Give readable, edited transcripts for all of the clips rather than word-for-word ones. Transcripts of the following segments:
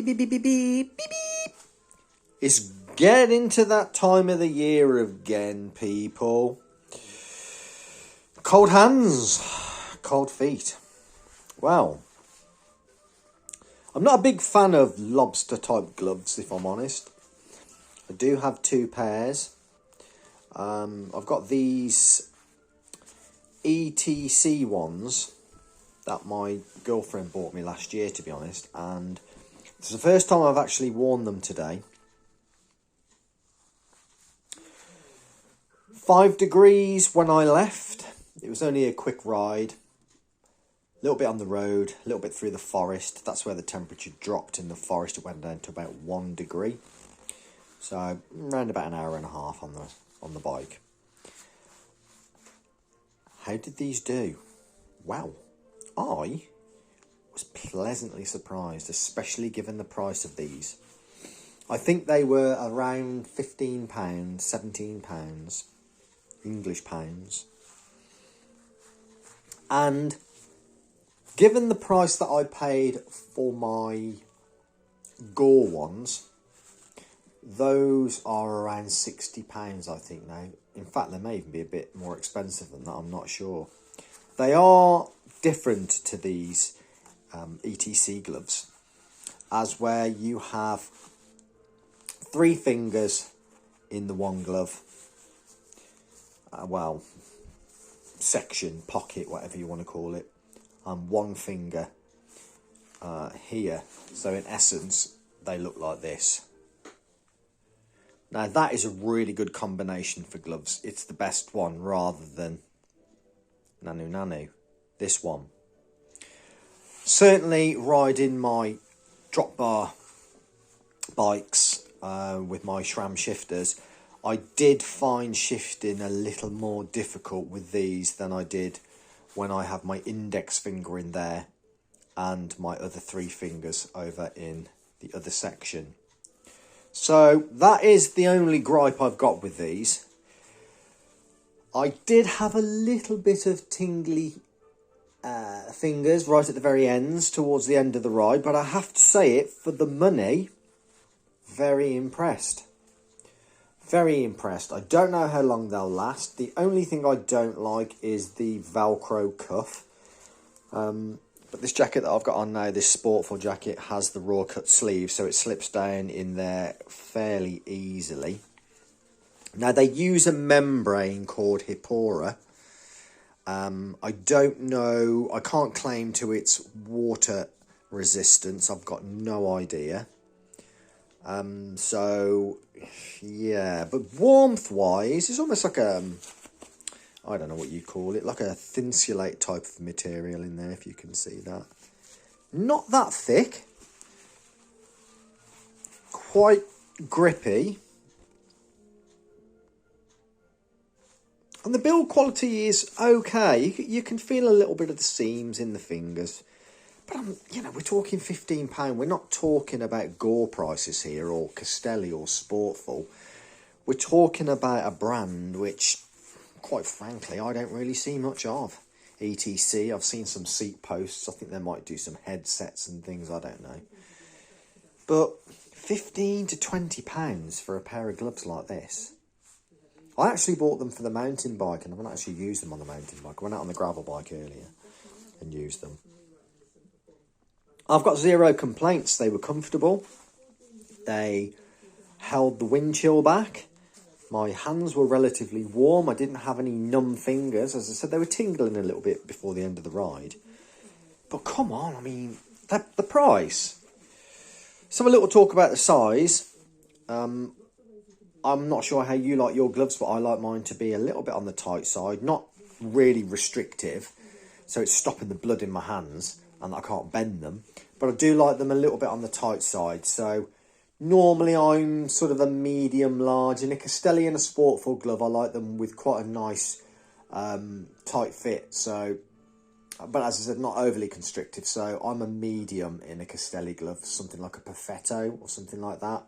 beep, beep, beep, beep, beep, beep, beep. It's getting to that time of the year again, people. Cold hands, cold feet. Well, I'm not a big fan of lobster type gloves, if I'm honest. I do have two pairs. I've got these ETC ones that my girlfriend bought me last year, to be honest, and it's the first time I've actually worn them today. 5 degrees when I left. It was only a quick ride, a little bit on the road, a little bit through the forest. That's where the temperature dropped in the forest. It went down to about 1 degree. So around about an hour and a half on the bike. How did these do? Well, I was pleasantly surprised, especially given the price of these. I think they were around £15, £17, English pounds. And given the price that I paid for my Gore ones, those are around £60, I think now. In fact, they may even be a bit more expensive than that, I'm not sure. They are different to these ETC gloves, as where you have 3 fingers in the one glove. Section, pocket, whatever you want to call it, and 1 finger here. So in essence, they look like this. Now that is a really good combination for gloves. It's the best one rather than nanoo. This one. Certainly riding my drop bar bikes with my SRAM shifters, I did find shifting a little more difficult with these than I did when I have my index finger in there and my other 3 fingers over in the other section. So that is the only gripe I've got with these. I did have a little bit of tingly fingers right at the very ends towards the end of the ride, but I have to say it, for the money, very impressed. Very impressed. I don't know how long they'll last. The only thing I don't like is the Velcro cuff. But this jacket that I've got on now, this Sportful jacket, has the raw cut sleeve, so it slips down in there fairly easily. Now, they use a membrane called Hippora. I don't know, I can't claim to its water resistance. I've got no idea. So, yeah, but warmth-wise, it's almost like a, I don't know what you call it, like a thinsulate type of material in there, if you can see that. Not that thick. Quite grippy. And the build quality is okay. You can feel a little bit of the seams in the fingers. But, we're talking £15. We're not talking about Gore prices here, or Castelli, or Sportful. We're talking about a brand which, quite frankly, I don't really see much of. ETC, I've seen some seat posts. I think they might do some headsets and things, I don't know. But £15 to £20 for a pair of gloves like this. I actually bought them for the mountain bike, and I haven't actually used them on the mountain bike. I went out on the gravel bike earlier and used them. I've got 0 complaints. They were comfortable. They held the wind chill back. My hands were relatively warm. I didn't have any numb fingers. As I said, they were tingling a little bit before the end of the ride. But come on, I mean, the price. Let's have a little talk about the size. I'm not sure how you like your gloves, but I like mine to be a little bit on the tight side. Not really restrictive, so it's stopping the blood in my hands and I can't bend them. But I do like them a little bit on the tight side. So normally I'm sort of a medium large. In a Castelli and a Sportful glove, I like them with quite a nice tight fit. So, but as I said, not overly constrictive. So I'm a medium in a Castelli glove, something like a Perfetto or something like that.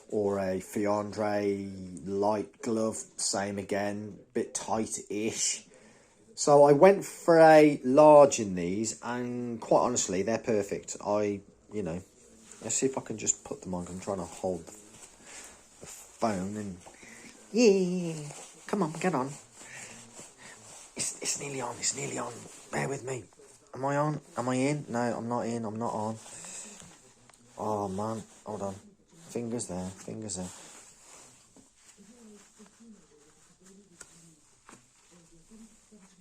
Or a Fiandre light glove, same again, bit tight-ish. So I went for a large in these, and quite honestly, they're perfect. Let's see if I can just put them on. I'm trying to hold the phone and... Yeah, come on, get on. It's nearly on, it's nearly on. Bear with me. Am I on? Am I in? No, I'm not in, I'm not on. Oh, man, hold on. Fingers there, fingers there.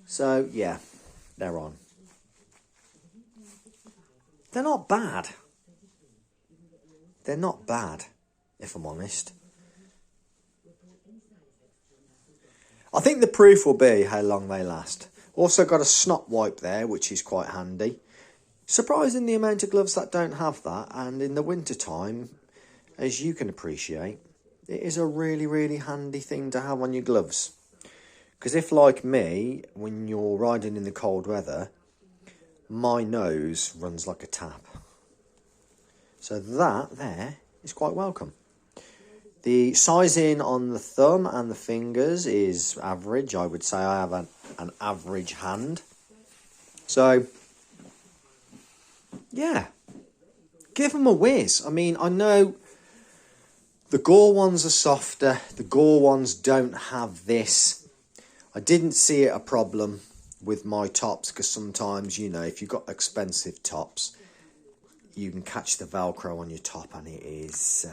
So, yeah, they're on. They're not bad. They're not bad, if I'm honest. I think the proof will be how long they last. Also got a snot wipe there, which is quite handy. Surprising the amount of gloves that don't have that, and in the winter time, as you can appreciate, it is a really, really handy thing to have on your gloves. Because if, like me, when you're riding in the cold weather, my nose runs like a tap. So that there is quite welcome. The sizing on the thumb and the fingers is average. I would say I have an average hand. So, yeah, give them a whiz. I mean, I know the Gore ones are softer. The Gore ones don't have this. I didn't see it a problem with my tops because sometimes, you know, if you've got expensive tops, you can catch the Velcro on your top and it is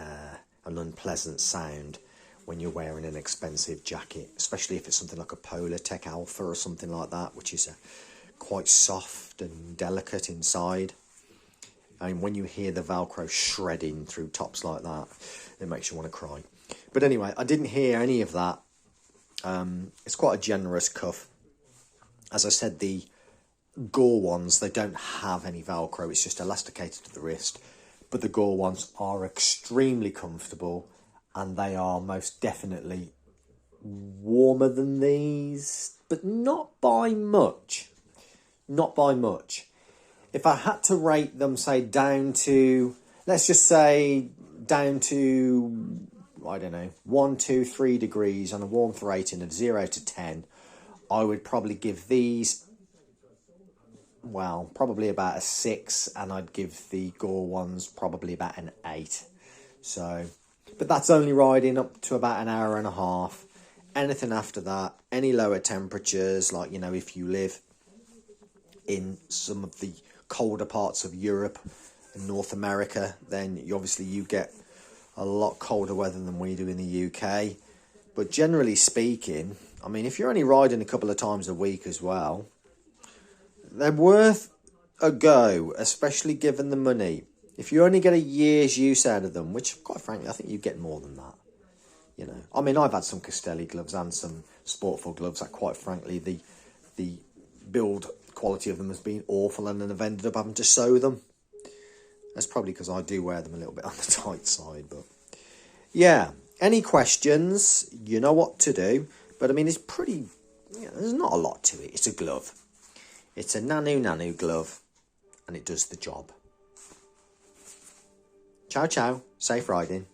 an unpleasant sound when you're wearing an expensive jacket, especially if it's something like a Polar Tech Alpha or something like that, which is quite soft and delicate inside. And when you hear the Velcro shredding through tops like that, it makes you want to cry. But anyway, I didn't hear any of that. It's quite a generous cuff. As I said, the Gore ones, they don't have any Velcro. It's just elasticated to the wrist. But the Gore ones are extremely comfortable, and they are most definitely warmer than these, but not by much. Not by much. If I had to rate them, say, down to, let's just say, down to, I don't know, 1, 2, 3 degrees on a warmth rating of 0 to 10, I would probably give these, well, probably about a 6, and I'd give the Gore ones probably about an 8. So, but that's only riding up to about an hour and a half. Anything after that, any lower temperatures, like, you know, if you live in some of the colder parts of Europe and North America, then you get a lot colder weather than we do in the UK. But generally speaking, I mean, if you're only riding a couple of times a week as well, they're worth a go, especially given the money. If you only get a year's use out of them, which, quite frankly, I think you get more than that. You know, I mean, I've had some Castelli gloves and some Sportful gloves that, quite frankly, the build quality of them has been awful, and then I've ended up having to sew them. That's probably because I do wear them a little bit on the tight side, but yeah. Any questions? You know what to do. But I mean, it's pretty. You know, there's not a lot to it. It's a glove. It's a nanoo glove, and it does the job. Ciao, ciao. Safe riding.